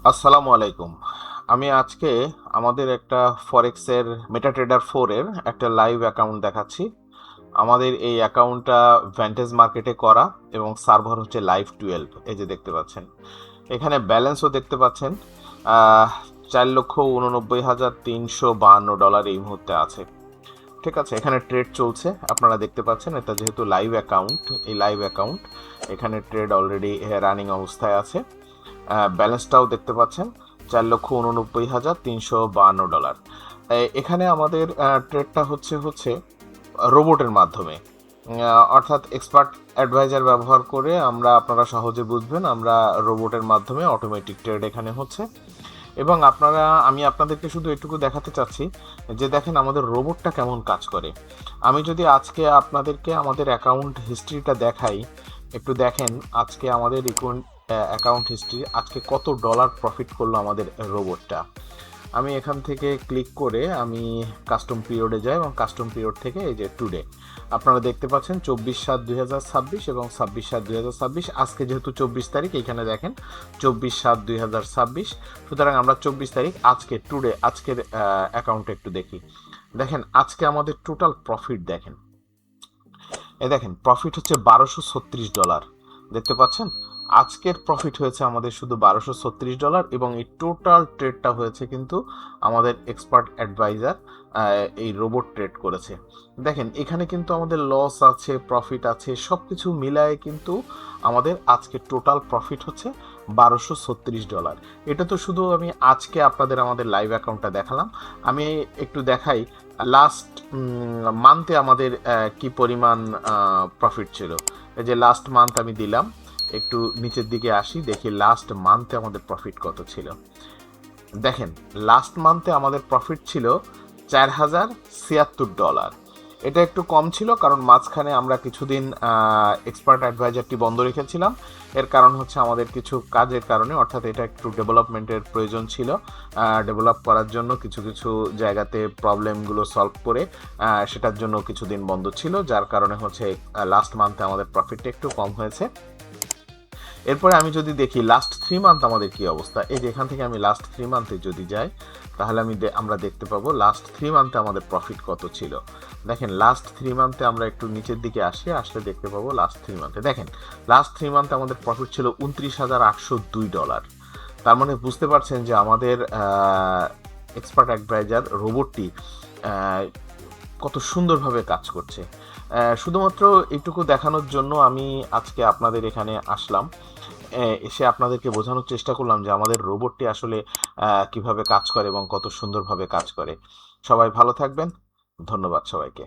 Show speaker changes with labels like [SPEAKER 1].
[SPEAKER 1] আসসালামু আলাইকুম। আমি আজকে আমাদের একটা ফরেক্সের মেটাট্রেডার 4 এর একটা লাইভ অ্যাকাউন্ট দেখাচ্ছি। আমাদের এই অ্যাকাউন্টটা ভ্যান্টেজ মার্কেটে করা এবং সার্ভার হচ্ছে লাইভ 12। এই যে দেখতে পাচ্ছেন, এখানে ব্যালেন্সও দেখতে পাচ্ছেন। 4,89,352 এই মুহূর্তে আছে। ঠিক আছে, এখানে ট্রেড চলছে, আপনারা দেখতে পাচ্ছেন। এটা যেহেতু লাইভ অ্যাকাউন্ট, এই লাইভ অ্যাকাউন্ট এখানে ট্রেড অলরেডি রানিং অবস্থায় আছে। ব্যালেন্সটাও দেখতে পাচ্ছেন, 4,89,352 এখানে আমাদের ট্রেডটা হচ্ছে রোবটের মাধ্যমে। অর্থাৎ এক্সপার্ট অ্যাডভাইজার ব্যবহার করে আমরা, আপনারা সহজে বুঝবেন, আমরা রোবটের মাধ্যমে অটোমেটিক ট্রেড এখানে হচ্ছে। এবং আমি আপনাদেরকে শুধু এটুকু দেখাতে চাচ্ছি যে দেখেন আমাদের রোবটটা কেমন কাজ করে। আমি যদি আজকে আপনাদেরকে আমাদের অ্যাকাউন্ট হিস্ট্রিটা দেখাই, একটু দেখেন আজকে আমাদের অ্যাকাউন্ট হিস্ট্রি, আজকে কত ডলার প্রফিট করলো আমাদের রোবটটা। আমি এখান থেকে ক্লিক করে আমি কাস্টম পিরিয়ডে যাই এবং কাস্টম পিরিয়ড থেকে এই যে টুডে আপনারা দেখতে পাচ্ছেন 24/7/2026 এবং 26/7/2026। আজকে যেহেতু 24 তারিখ, এখানে দেখেন 24/7/2026। সুতরাং আমরা 24 তারিখ আজকে টুডে আজকের অ্যাকাউন্টে একটু দেখি। দেখেন আজকে আমাদের টোটাল প্রফিট দেখেন, দেখেন প্রফিট হচ্ছে $1236। দেখতে পাচ্ছেন, আজকের প্রফিট হয়েছে আমাদের শুধু $1236 এবং এই টোটাল ট্রেডটা হয়েছে কিন্তু আমাদের এক্সপার্ট অ্যাডভাইজার এই রোবট ট্রেড করেছে। দেখেন এখানে কিন্তু আমাদের লস আছে, প্রফিট আছে, সব কিছু মিলায়ে কিন্তু আমাদের আজকে টোটাল প্রফিট হচ্ছে $1236। এটা তো শুধু আমি আজকে আপনাদের আমাদের লাইভ অ্যাকাউন্টটা দেখালাম। আমি একটু দেখাই লাস্ট মান্থে আমাদের কি পরিমাণ প্রফিট ছিল। এই যে লাস্ট মান্থ আমি দিলাম, একটু নিচের দিকে আসি, দেখি লাস্ট মান্থে আমাদের প্রফিট কত ছিল। দেখেন লাস্ট মান্থে আমাদের প্রফিট ছিল $4,076। এটা একটু কম ছিল কারণ মাঝখানে আমরা কিছুদিন এক্সপার্ট অ্যাডভাইজারটি বন্ধ রেখেছিলাম। এর কারণ হচ্ছে আমাদের কিছু কাজের কারণে, অর্থাৎ এটা একটু ডেভেলপমেন্টের প্রয়োজন ছিল। ডেভেলপ করার জন্য কিছু কিছু জায়গাতে প্রবলেমগুলো সলভ করে সেটার জন্য কিছুদিন বন্ধ ছিল, যার কারণে হচ্ছে লাস্ট মান্থে আমাদের প্রফিটটা একটু কম হয়েছে। এরপরে আমি যদি দেখি লাস্ট 3 মান্থ আমাদের কি অবস্থা, এই যে এখান থেকে আমি লাস্ট 3 মান্থে যদি যাই, তাহলে আমরা দেখতে পাবো লাস্ট 3 মান্থে আমাদের প্রফিট কত ছিল। দেখেন লাস্ট 3 মান্থে আমরা একটু নিচের দিকে আসলে দেখতে পাবো লাস্ট 3 মান্থে, দেখেন লাস্ট 3 মান্থে আমাদের প্রফিট ছিল $29,802। তার মানে বুঝতে পারছেন যে আমাদের এক্সপার্ট অ্যাডভাইজার রোবটটি কত সুন্দরভাবে কাজ করছে। শুধুমাত্র এইটুকু দেখানোর জন্য আমি আজকে আপনাদের এখানে আসলাম, এসে আপনাদেরকে বোঝানোর চেষ্টা করলাম যে আমাদের রোবটটি আসলে কিভাবে কাজ করে এবং কত সুন্দরভাবে কাজ করে। সবাই ভালো থাকবেন, ধন্যবাদ সবাইকে।